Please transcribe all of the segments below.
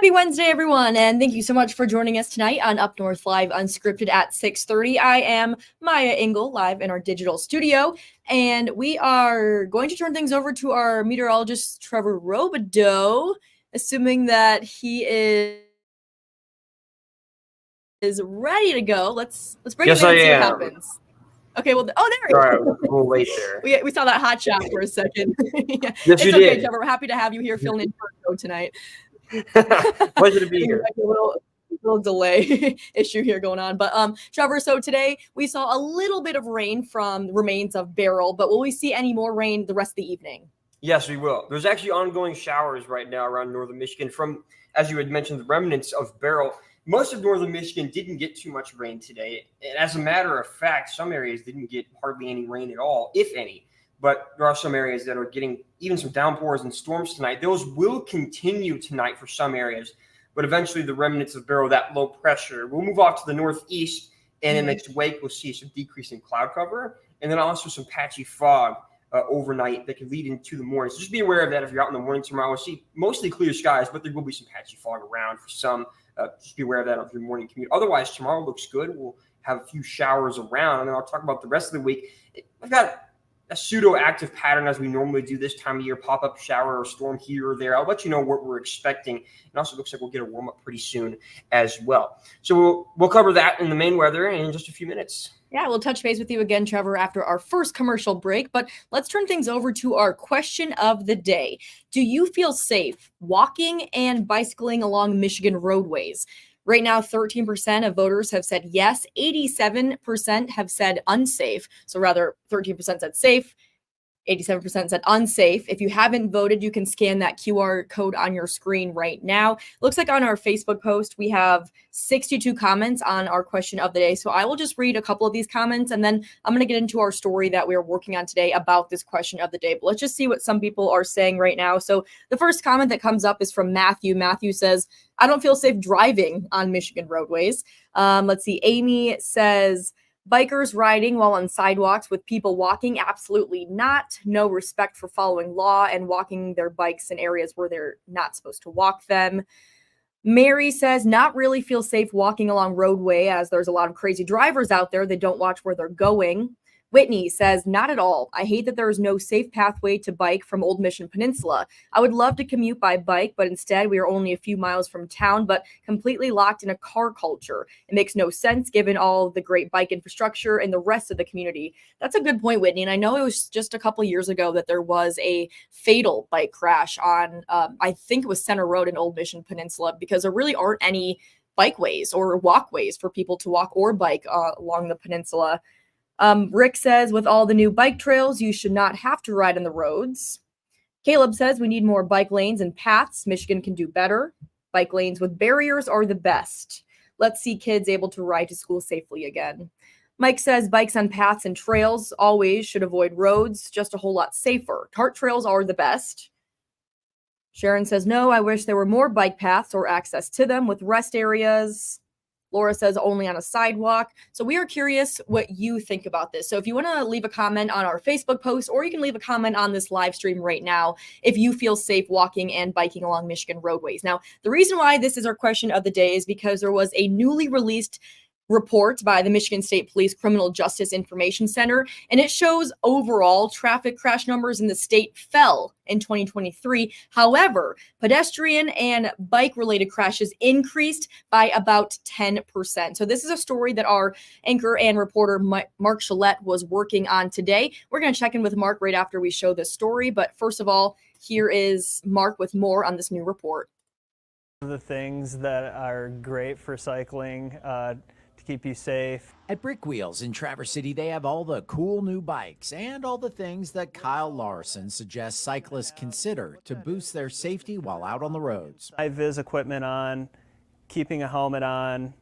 Happy Wednesday, everyone, and thank you so much for joining us tonight on UpNorthLive Unscripted at 6:30. I am Maya Engel, live in our digital studio, and we are going to turn things over to our meteorologist, Trevor Robideau, assuming that he is ready to go. Let's bring him in and see what happens. Okay, well, there he is. Sorry, I was a little late there. We saw that hot shot for a second. Yeah. Yes, it's you okay, did. Trevor. We're happy to have you here filling in for the show tonight. Pleasure to be here. A little delay issue here going on, but Trevor, so today we saw a little bit of rain from the remains of Beryl, but will we see any more rain the rest of the evening? Yes, we will. There's actually ongoing showers right now around northern Michigan from, as you had mentioned, the remnants of Beryl. Most of northern Michigan didn't get too much rain today, and as a matter of fact, some areas didn't get hardly any rain at all, if any. But there are some areas that are getting even some downpours and storms tonight. Those will continue tonight for some areas, but eventually the remnants of Beryl, that low pressure, will move off to the northeast, and in its wake, we'll see some decrease in cloud cover, and then also some patchy fog overnight that can lead into the morning. So just be aware of that if you're out in the morning tomorrow. We'll see mostly clear skies, but there will be some patchy fog around for some. Just be aware of that of your morning commute. Otherwise, tomorrow looks good. We'll have a few showers around, and then I'll talk about the rest of the week. I've got a pseudo-active pattern as we normally do this time of year, pop-up shower or storm here or there. I'll let you know what we're expecting. And also looks like we'll get a warm-up pretty soon as well. So we'll cover that in the main weather in just a few minutes. Yeah, we'll touch base with you again, Trevor, after our first commercial break. But let's turn things over to our question of the day. Do you feel safe walking and bicycling along Michigan roadways? Right now, 13% of voters have said yes, 87% have said unsafe. So rather, 13% said safe, 87% said unsafe. If you haven't voted, you can scan that QR code on your screen right now. Looks like on our Facebook post, we have 62 comments on our question of the day. So I will just read a couple of these comments, and then I'm going to get into our story that we are working on today about this question of the day. But let's just see what some people are saying right now. So the first comment that comes up is from Matthew. Matthew says, I don't feel safe driving on Michigan roadways. Let's see. Amy says, bikers riding while on sidewalks with people walking, absolutely not. No respect for following law and walking their bikes in areas where they're not supposed to walk them. Mary says, not really feel safe walking along roadway as there's a lot of crazy drivers out there that don't watch where they're going. Whitney says, not at all. I hate that there is no safe pathway to bike from Old Mission Peninsula. I would love to commute by bike, but instead we are only a few miles from town, but completely locked in a car culture. It makes no sense given all the great bike infrastructure and the rest of the community. That's a good point, Whitney. And I know it was just a couple years ago that there was a fatal bike crash on, I think it was Center Road in Old Mission Peninsula, because there really aren't any bikeways or walkways for people to walk or bike along the peninsula. Rick says, with all the new bike trails, you should not have to ride on the roads. Caleb says, we need more bike lanes and paths. Michigan can do better. Bike lanes with barriers are the best. Let's see kids able to ride to school safely again. Mike says, bikes on paths and trails always should avoid roads, just a whole lot safer. Cart trails are the best. Sharon says, no, I wish there were more bike paths or access to them with rest areas. Laura says only on a sidewalk. So we are curious what you think about this. So if you want to leave a comment on our Facebook post, or you can leave a comment on this live stream right now, if you feel safe walking and biking along Michigan roadways. Now, the reason why this is our question of the day is because there was a newly released report by the Michigan State Police Criminal Justice Information Center, and it shows overall traffic crash numbers in the state fell in 2023. However, pedestrian and bike-related crashes increased by about 10%. So this is a story that our anchor and reporter Mark Shillette was working on today. We're going to check in with Mark right after we show this story, but first of all, here is Mark with more on this new report. The things that are great for cycling to keep you safe. At Brick Wheels in Traverse City, they have all the cool new bikes and all the things that Kyle Larson suggests cyclists consider to boost their safety while out on the roads. High-vis equipment on, keeping a helmet on,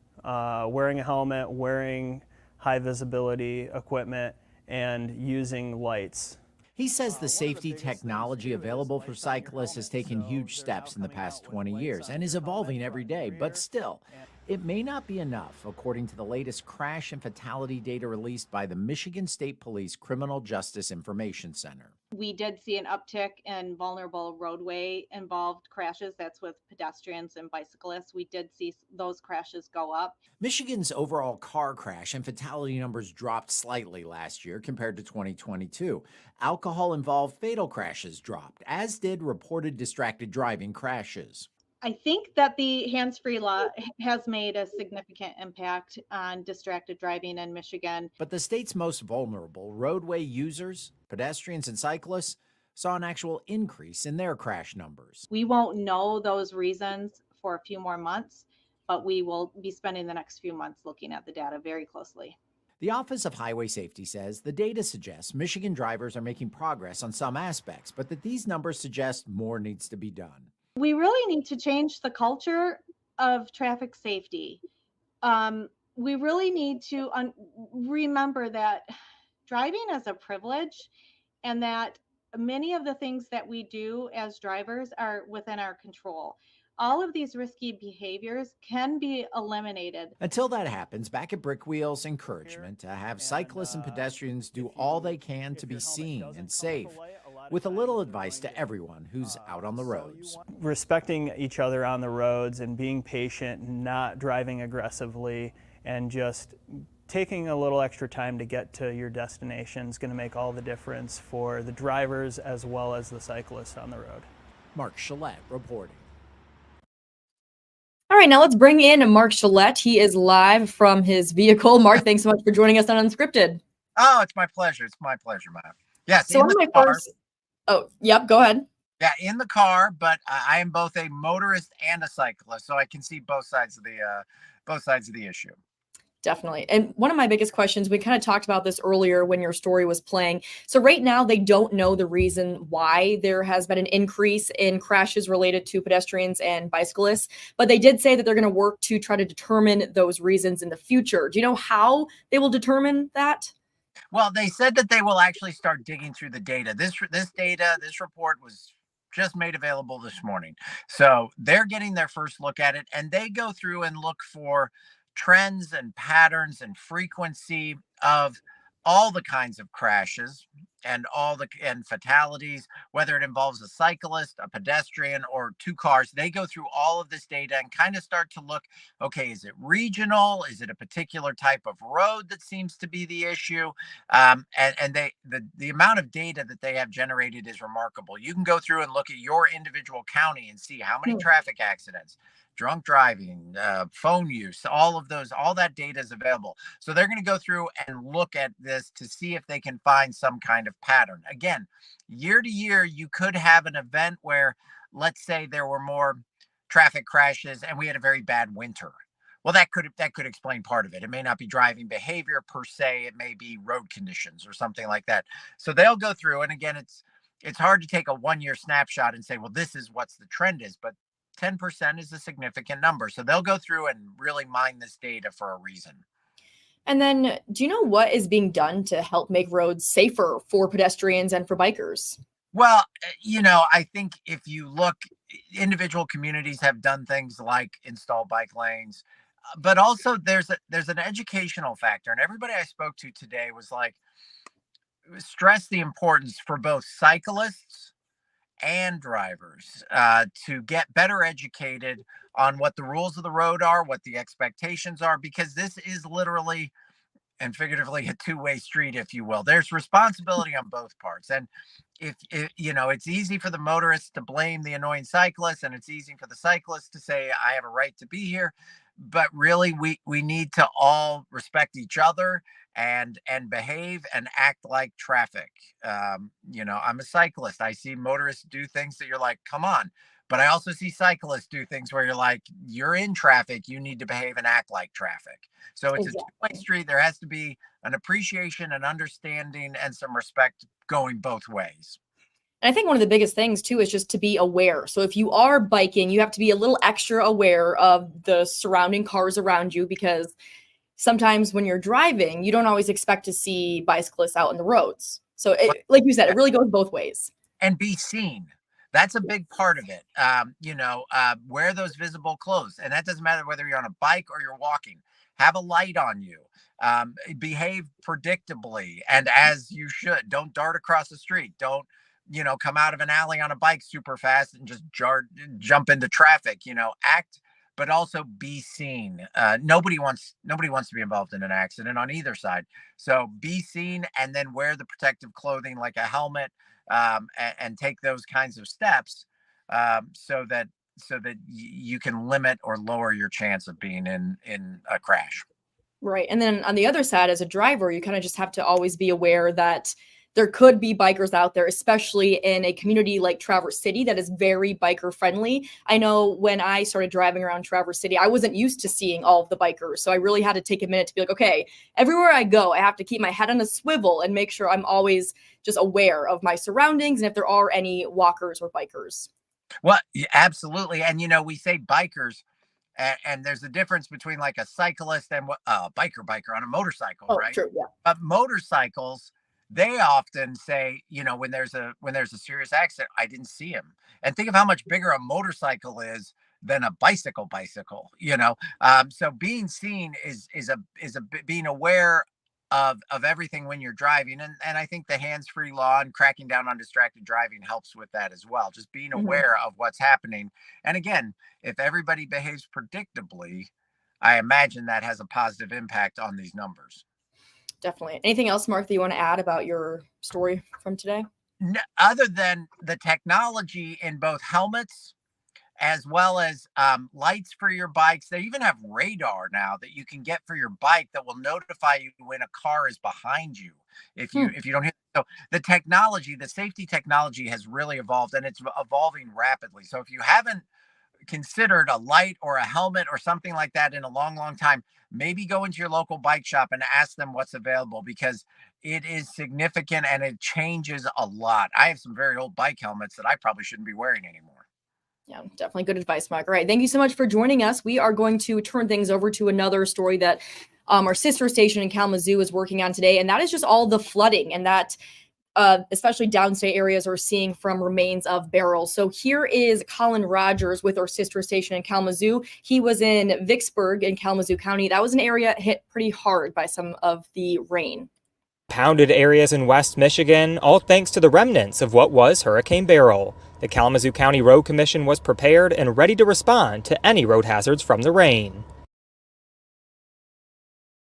wearing a helmet, wearing high visibility equipment, and using lights. He says the safety technology available for cyclists has taken huge steps in the past 20 years and is evolving every day, but still, It may not be enough, according to the latest crash and fatality data released by the Michigan State Police Criminal Justice Information Center. We did see an uptick in vulnerable roadway involved crashes. That's with pedestrians and bicyclists. We did see those crashes go up. Michigan's overall car crash and fatality numbers dropped slightly last year compared to 2022. Alcohol-involved fatal crashes dropped, as did reported distracted driving crashes. I think that the hands-free law has made a significant impact on distracted driving in Michigan. But the state's most vulnerable roadway users, pedestrians and cyclists, saw an actual increase in their crash numbers. We won't know those reasons for a few more months, but we will be spending the next few months looking at the data very closely. The Office of Highway Safety says the data suggests Michigan drivers are making progress on some aspects, but that these numbers suggest more needs to be done. We really need to change the culture of traffic safety. We really need to remember that driving is a privilege and that many of the things that we do as drivers are within our control. All of these risky behaviors can be eliminated. Until that happens, back at Brickwheel's encouragement to have cyclists and pedestrians do all they can to be seen and safe, with a little advice to everyone who's out on the roads. Respecting each other on the roads and being patient, not driving aggressively, and just taking a little extra time to get to your destination is going to make all the difference for the drivers as well as the cyclists on the road. Mark Shillette reporting. All right, now let's bring in Mark Shillette. He is live from his vehicle. Mark, thanks so much for joining us on Unscripted. Oh, it's my pleasure. It's my pleasure, Matt. Yes. So one of my first. Oh, yep. Go ahead. Yeah, in the car, but I am both a motorist and a cyclist, so I can see both sides of the issue. Definitely. And one of my biggest questions, we kind of talked about this earlier when your story was playing. So right now, they don't know the reason why there has been an increase in crashes related to pedestrians and bicyclists, but they did say that they're going to work to try to determine those reasons in the future. Do you know how they will determine that? Well, they said that they will actually start digging through the data. This report was just made available this morning. So they're getting their first look at it, and they go through and look for trends and patterns and frequency of all the kinds of crashes and fatalities, whether it involves a cyclist, a pedestrian, or two cars. They go through all of this data and kind of start to look, okay, is it regional? Is it a particular type of road that seems to be the issue? The amount of data that they have generated is remarkable. You can go through and look at your individual county and see how many traffic accidents, drunk driving, phone use, all that data is available. So they're going to go through and look at this to see if they can find some kind of pattern. Again, year to year, you could have an event where, let's say there were more traffic crashes and we had a very bad winter. Well, that could explain part of it. It may not be driving behavior per se. It may be road conditions or something like that. So they'll go through, and again, it's hard to take a 1-year snapshot and say, well, this is what's the trend is, but 10% is a significant number. So they'll go through and really mine this data for a reason. And then do you know what is being done to help make roads safer for pedestrians and for bikers? Well, I think if you look, individual communities have done things like install bike lanes, but also there's an educational factor. And everybody I spoke to today was like, stress the importance for both cyclists and drivers to get better educated on what the rules of the road are, what the expectations are, because this is literally and figuratively a two-way street, if you will. There's responsibility on both parts. And if it's easy for the motorists to blame the annoying cyclists, and it's easy for the cyclists to say, I have a right to be here. But really, we need to all respect each other and behave and act like traffic. I'm a cyclist. I see motorists do things that you're like, come on. But I also see cyclists do things where you're like, you're in traffic, you need to behave and act like traffic. So it's a two-way street. There has to be an appreciation and understanding and some respect going both ways. And I think one of the biggest things too is just to be aware. So if you are biking, you have to be a little extra aware of the surrounding cars around you, because sometimes when you're driving, you don't always expect to see bicyclists out on the roads. So like you said, it really goes both ways. And be seen. That's a big part of it. Wear those visible clothes, and that doesn't matter whether you're on a bike or you're walking. Have a light on you. Behave predictably and as you should. Don't dart across the street. Don't, come out of an alley on a bike super fast and just jump into traffic. Act, but also be seen. Nobody wants to be involved in an accident on either side. So be seen, and then wear the protective clothing like a helmet, and take those kinds of steps, so that you can limit or lower your chance of being in a crash. Right. And then on the other side, as a driver, you kind of just have to always be aware that there could be bikers out there, especially in a community like Traverse City that is very biker friendly. I know when I started driving around Traverse City, I wasn't used to seeing all of the bikers. So I really had to take a minute to be like, okay, everywhere I go, I have to keep my head on a swivel and make sure I'm always just aware of my surroundings and if there are any walkers or bikers. Well, absolutely. And we say bikers, and there's a difference between like a cyclist and a biker on a motorcycle, Oh, right? true. Yeah. But motorcycles, they often say, when there's a serious accident, I didn't see him. And think of how much bigger a motorcycle is than a bicycle. So being seen being aware of everything when you're driving. And I think the hands-free law and cracking down on distracted driving helps with that as well. Just being Mhm. aware of what's happening. And again, if everybody behaves predictably, I imagine that has a positive impact on these numbers. Definitely. Anything else, Mark, that you want to add about your story from today? Other than the technology in both helmets as well as lights for your bikes, they even have radar now that you can get for your bike that will notify you when a car is behind you if you Hmm. if you don't hit. So the safety technology has really evolved, and it's evolving rapidly. So if you haven't considered a light or a helmet or something like that in a long, long time, maybe go into your local bike shop and ask them what's available, because it is significant and it changes a lot. I have some very old bike helmets that I probably shouldn't be wearing anymore. Yeah, definitely good advice, Mark. All right. Thank you so much for joining us. We are going to turn things over to another story that our sister station in Kalamazoo is working on today. And that is just all the flooding and that especially downstate areas are seeing from remains of barrels. So here is Colin Rogers with our sister station in Kalamazoo. He was in Vicksburg in Kalamazoo County. That was an area hit pretty hard by some of the rain. Pounded areas in West Michigan, all thanks to the remnants of what was Hurricane Beryl. The Kalamazoo County Road Commission was prepared and ready to respond to any road hazards from the rain.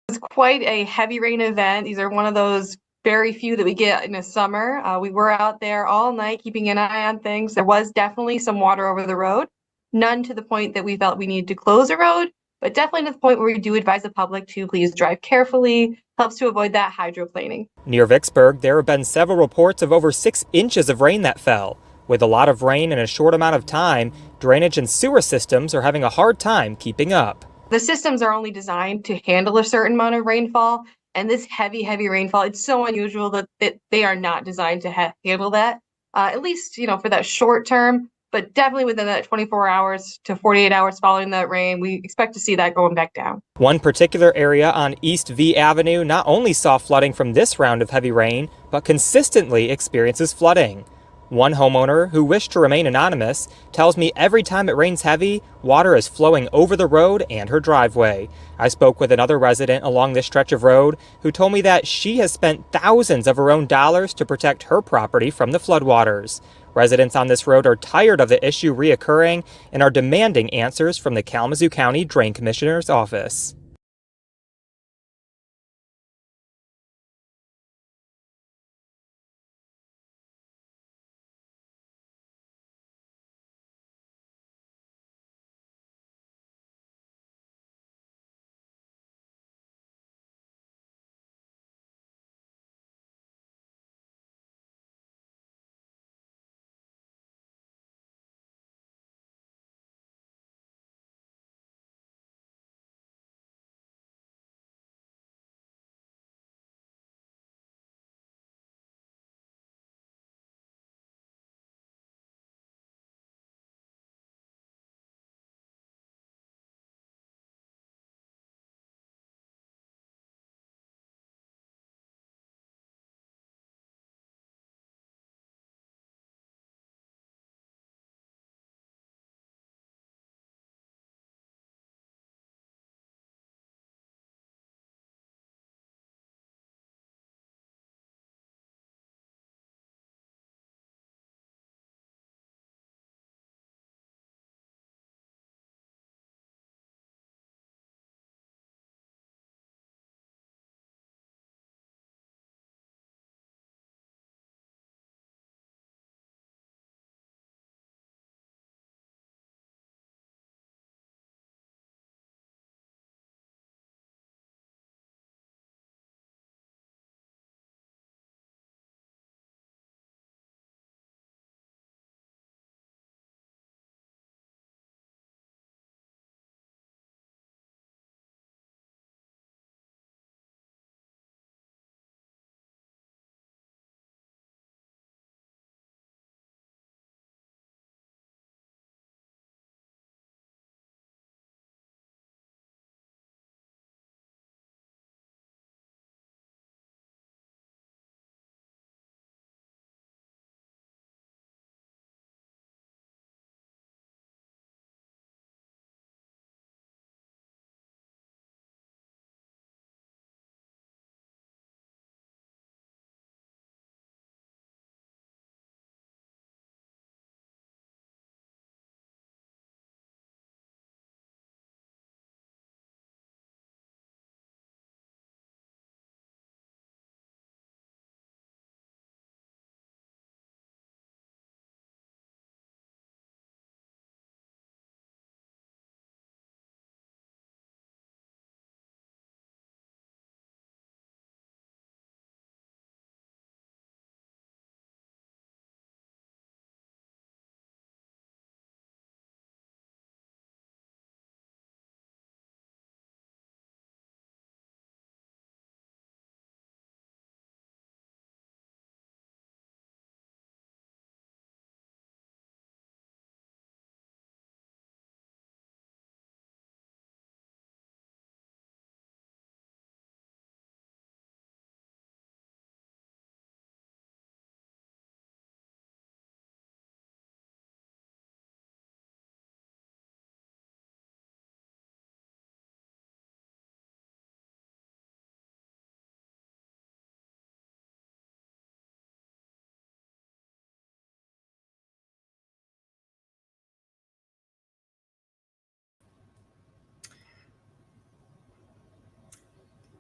It's quite a heavy rain event. These are one of those very few that we get in the summer. We were out there all night keeping an eye on things. There was definitely some water over the road, none to the point that we felt we needed to close the road, but definitely to the point where we do advise the public to please drive carefully, helps to avoid that hydroplaning. Near Vicksburg, there have been several reports of over 6 inches of rain that fell. With a lot of rain in a short amount of time, drainage and sewer systems are having a hard time keeping up. The systems are only designed to handle a certain amount of rainfall, and this heavy, heavy rainfall, it's so unusual that they are not designed to handle that, at least, for that short term, but definitely within that 24 hours to 48 hours following that rain, we expect to see that going back down. One particular area on East V Avenue not only saw flooding from this round of heavy rain, but consistently experiences flooding. One homeowner, who wished to remain anonymous, tells me every time it rains heavy, water is flowing over the road and her driveway. I spoke with another resident along this stretch of road who told me that she has spent thousands of her own dollars to protect her property from the floodwaters. Residents on this road are tired of the issue reoccurring and are demanding answers from the Kalamazoo County Drain Commissioner's office.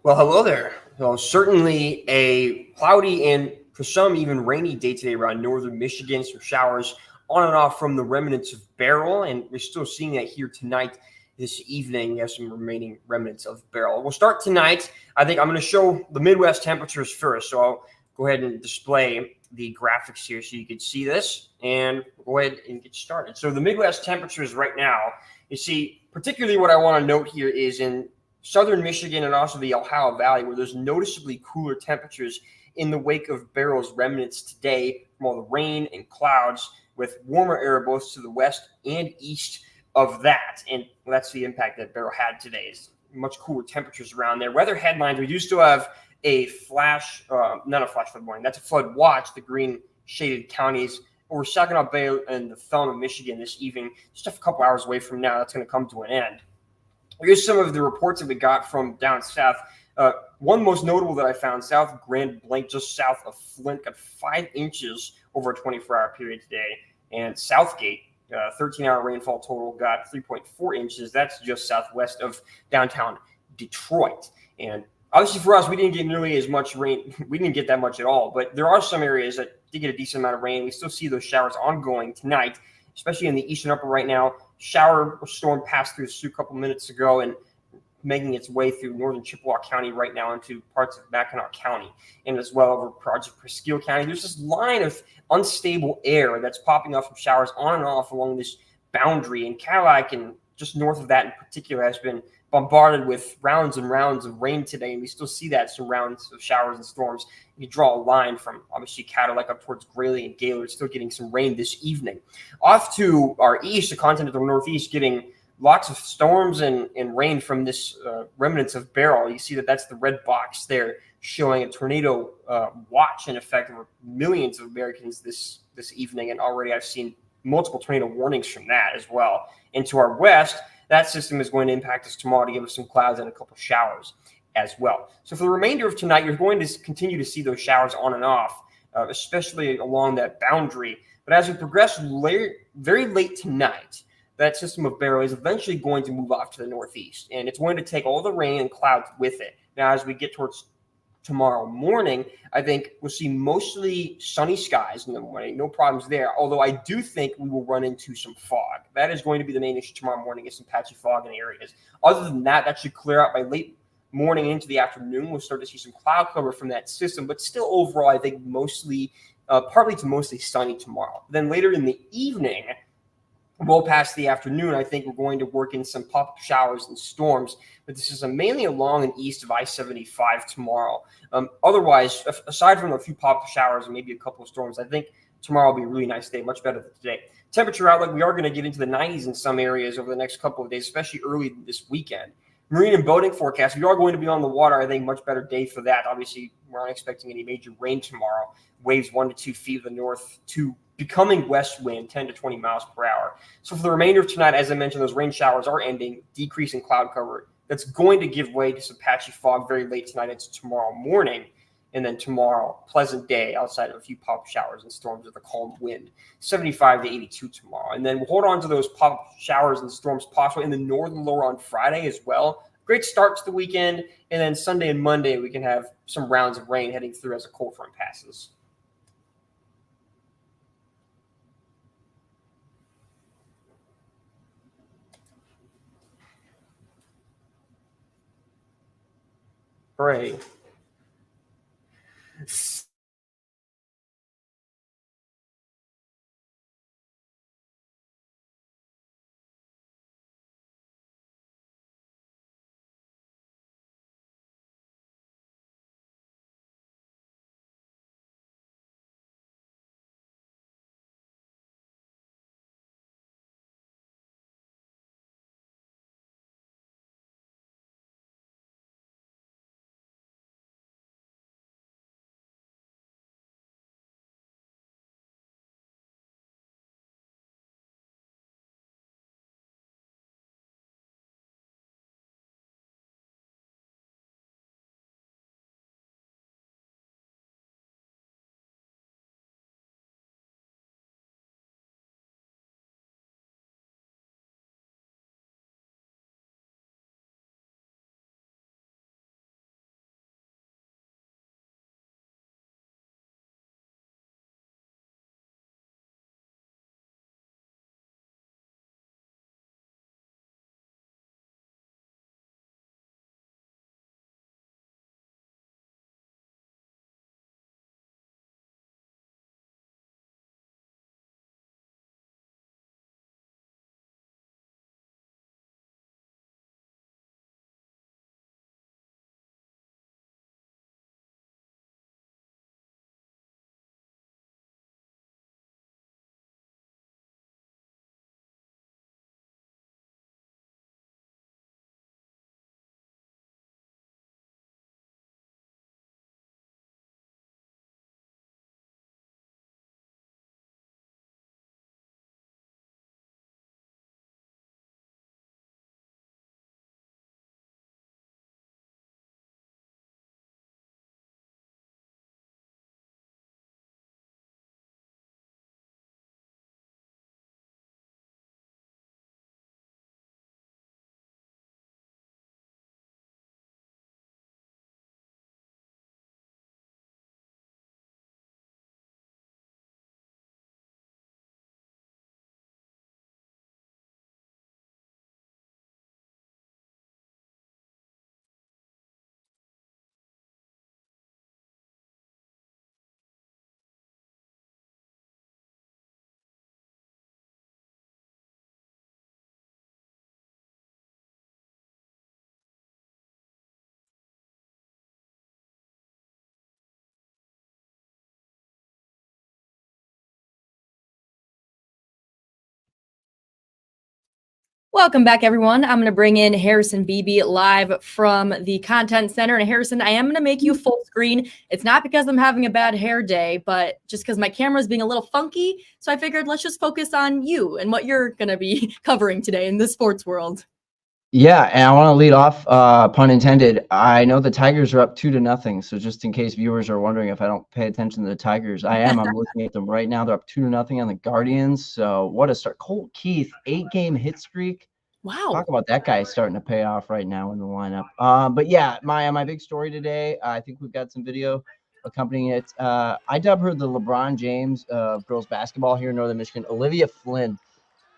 Well, hello there. Well, certainly a cloudy and for some even rainy day today around northern Michigan. Some showers on and off from the remnants of Beryl, and we're still seeing that here tonight. This evening, we have some remaining remnants of Beryl. We'll start tonight. I think I'm going to show the Midwest temperatures first, so I'll go ahead and display the graphics here so you can see this, and we'll go ahead and get started. So the Midwest temperatures right now, you see, particularly what I want to note here is in southern Michigan and also the Ohio Valley, where there's noticeably cooler temperatures in the wake of Beryl's remnants today from all the rain and clouds, with warmer air both to the west and east of that. And that's the impact that Beryl had today, is much cooler temperatures around there. Weather headlines, we do still have a not a flash flood warning, that's a flood watch, the green shaded counties over Saginaw Bay and the thumb of Michigan this evening, just a couple hours away from now. That's going to come to an end. Here's some of the reports that we got from down south. One most notable that I found, South Grand Blanc, just south of Flint, got 5 inches over a 24-hour period today. And Southgate, 13-hour rainfall total, got 3.4 inches. That's just southwest of downtown Detroit. And obviously for us, we didn't get nearly as much rain. We didn't get that much at all. But there are some areas that did get a decent amount of rain. We still see those showers ongoing tonight, especially in the eastern upper right now. Shower storm passed through a couple minutes ago and making its way through northern Chippewa County right now into parts of Mackinac County and as well over parts of Presqu'île County. There's this line of unstable air that's popping up from showers on and off along this boundary. And Cadillac and just north of that in particular has been bombarded with rounds and rounds of rain today. And we still see that, some rounds of showers and storms. You draw a line from obviously Cadillac up towards Greeley and Gaylord, still getting some rain this evening. Off to our east, the continent of the Northeast, getting lots of storms and rain from this remnants of Beryl. You see that that's the red box there showing a tornado watch in effect over millions of Americans this evening. And already I've seen multiple tornado warnings from that as well. And to our west, that system is going to impact us tomorrow to give us some clouds and a couple showers as well. So for the remainder of tonight, you're going to continue to see those showers on and off, especially along that boundary. But as we progress very late tonight, that system of Beryl is eventually going to move off to the northeast, and it's going to take all the rain and clouds with it. Now, as we get towards tomorrow morning, I think we'll see mostly sunny skies in the morning, no problems there, although I do think we will run into some fog. That is going to be the main issue tomorrow morning, is some patchy fog in areas. Other than that, that should clear out by late morning into the afternoon. We'll start to see some cloud cover from that system, but still overall, I think mostly, partly to mostly sunny tomorrow. Then later in the evening, well past the afternoon, I think we're going to work in some pop-up showers and storms, but this is mainly along and east of I-75 tomorrow. Otherwise, aside from a few pop-up showers and maybe a couple of storms, I think tomorrow will be a really nice day, much better than today. Temperature outlook, we are going to get into the 90s in some areas over the next couple of days, especially early this weekend. Marine and boating forecast, we are going to be on the water. I think much better day for that. Obviously, we're not expecting any major rain tomorrow. Waves 1 to 2 feet of the north to becoming west wind, 10 to 20 miles per hour. So for the remainder of tonight, as I mentioned, those rain showers are ending, decreasing cloud cover. That's going to give way to some patchy fog very late tonight into tomorrow morning. And then tomorrow, pleasant day outside of a few pop showers and storms with a calm wind, 75 to 82 tomorrow. And then we'll hold on to those pop showers and storms possible in the northern lower on Friday as well. Great start to the weekend. And then Sunday and Monday, we can have some rounds of rain heading through as a cold front passes. Hooray. Welcome back, everyone. I'm going to bring in Harrison Beebe live from the Content Center. And Harrison, I am going to make you full screen. It's not because I'm having a bad hair day, but just because my camera's being a little funky. So I figured let's just focus on you and what you're going to be covering today in the sports world. Yeah, and I want to lead off, pun intended. I know the Tigers are up 2-0. So just in case viewers are wondering if I don't pay attention to the Tigers, I am. I'm looking at them right now. They're up 2-0 on the Guardians. So what a start. Colt Keith, 8-game hit streak. Wow. Talk about that guy starting to pay off right now in the lineup. But yeah, my big story today, I think we've got some video accompanying it. I dub her the LeBron James of girls basketball here in Northern Michigan. Olivia Flynn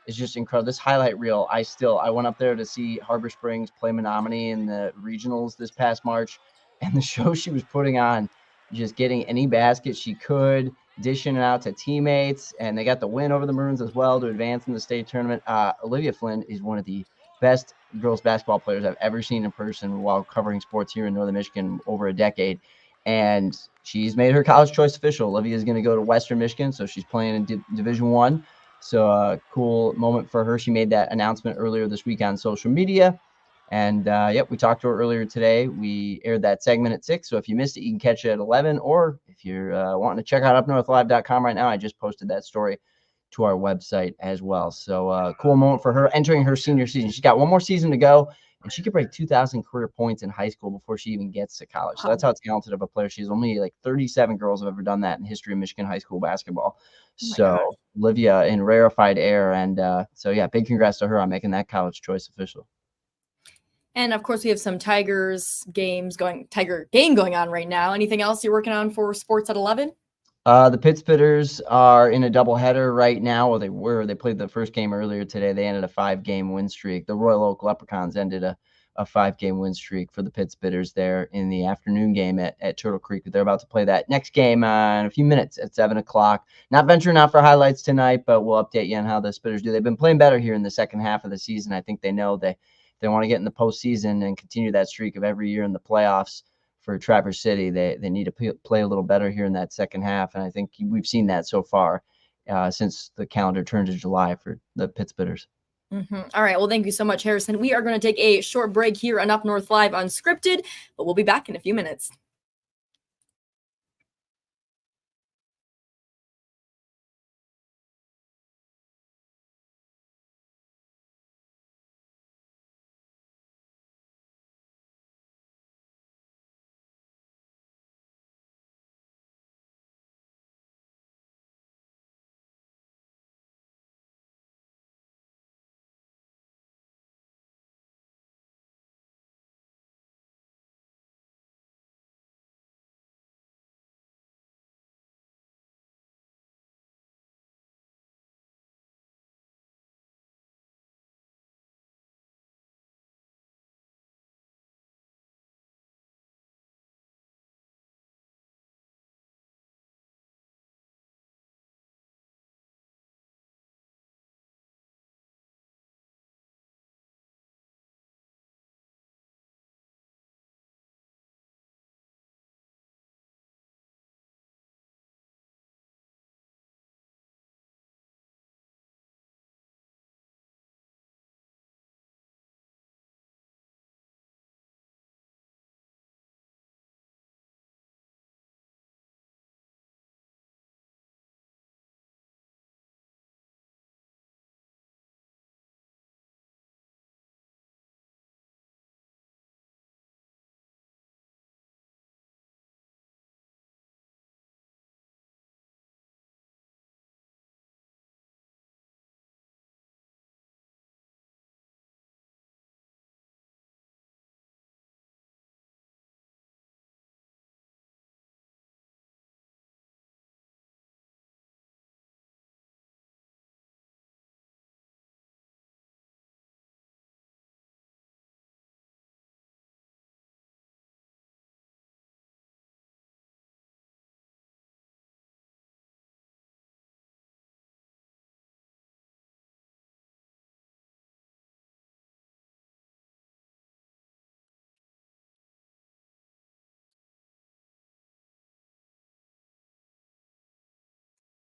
is just incredible. This highlight reel, I went up there to see Harbor Springs play Menominee in the regionals this past March, and the show she was putting on, just getting any basket she could, dishing it out to teammates, and they got the win over the Maroons as well to advance in the state tournament. Olivia Flynn is one of the best girls basketball players I've ever seen in person while covering sports here in Northern Michigan over a decade. And she's made her college choice official. Olivia is going to go to Western Michigan, so she's playing in Division I. So cool moment for her. She made that announcement earlier this week on social media. And yep, we talked to her earlier today. We aired that segment at 6. So if you missed it, you can catch it at 11. Or if you're wanting to check out UpNorthLive.com right now, I just posted that story to our website as well. So cool moment for her entering her senior season. She's got one more season to go, and she could break 2,000 career points in high school before she even gets to college. So that's how talented of a player she is. Only like 37 girls have ever done that in the history of Michigan high school basketball. So Olivia in rarefied air. And so, yeah, big congrats to her on making that college choice official. And of course, we have some Tiger game going on right now. Anything else you're working on for sports at 11? The Pittsburghers are in a doubleheader right now. Well, they played the first game earlier today. They ended a 5-game win streak. The Royal Oak Leprechauns ended a 5-game win streak for the Pittsburghers there in the afternoon game at Turtle Creek. They're about to play that next game in a few minutes at 7 o'clock. Not venturing out for highlights tonight, but we'll update you on how the Spitters do. They've been playing better here in the second half of the season. I think they know they want to get in the postseason and continue that streak of every year in the playoffs. For Traverse City, they need to play a little better here in that second half, and I think we've seen that so far since the calendar turned to July for the Pittsburghers. All right. Well, thank you so much, Harrison. We are going to take a short break here on Up North Live Unscripted, but we'll be back in a few minutes.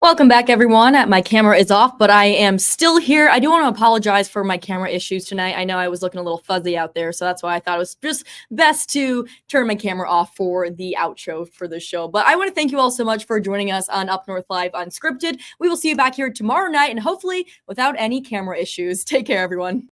Welcome back, everyone. My camera is off, but I am still here. I do want to apologize for my camera issues tonight. I know I was looking a little fuzzy out there, so that's why I thought it was just best to turn my camera off for the outro for the show. But I want to thank you all so much for joining us on Up North Live Unscripted. We will see you back here tomorrow night, and hopefully without any camera issues. Take care, everyone.